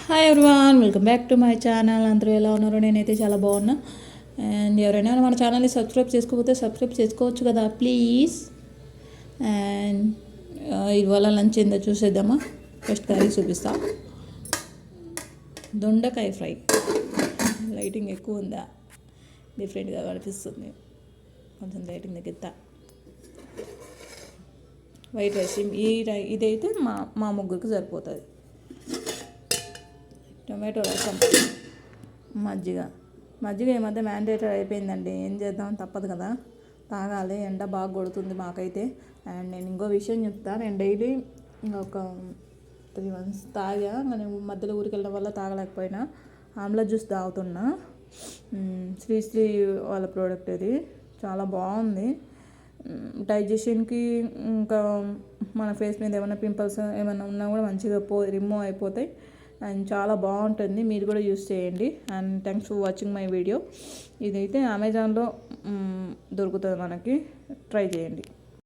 Hi everyone, welcome back to my channel. అందరూ ఎలా ఉన్నారు? నేనైతే చాలా బాగున్నా. అండ్ ఎవరైనా మన ఛానల్ని సబ్స్క్రైబ్ చేసుకోకపోతే సబ్స్క్రైబ్ చేసుకోవచ్చు కదా ప్లీజ్. అండ్ ఇవాళ లంచ్ ఏందో చూసేద్దామా. ఫస్ట్ కర్రీ చూపిస్తా. దొండకాయ ఫ్రై. లైటింగ్ ఎక్కువ ఉందా? డిఫరెంట్గా కనిపిస్తుంది. కొంచెం లైటింగ్ తగ్గిస్తా. వైట్ రైస్ ఇదైతే మా ముగ్గురికి సరిపోతుంది. టొమాటో రసం, మజ్జిగ ఈ మధ్య మ్యాండేటరీ అయిపోయిందండి. ఏం చేద్దాం, తప్పదు కదా, తాగాలి. ఎండ బాగా కొడుతుంది మాకైతే. అండ్ నేను ఇంకో విషయం చెప్తాను. నేను డైలీ ఒక 3 months తాగా, నేను మధ్యలో ఊరికి వెళ్ళడం వల్ల తాగలేకపోయినా. ఆమ్లా జ్యూస్ తాగుతున్నా. శ్రీ వాళ్ళ ప్రోడక్ట్ ఇది, చాలా బాగుంది. డైజెషన్కి, ఇంకా మన ఫేస్ మీద ఏమైనా పింపుల్స్ ఏమైనా ఉన్నా కూడా మంచిగా రిమూవ్ అయిపోతాయి. అండ్ చాలా బాగుంటుంది, మీరు కూడా యూస్ చేయండి. And thanks for watching my video. ఇదైతే అమెజాన్లో దొరుకుతుంది మనకి, ట్రై చేయండి.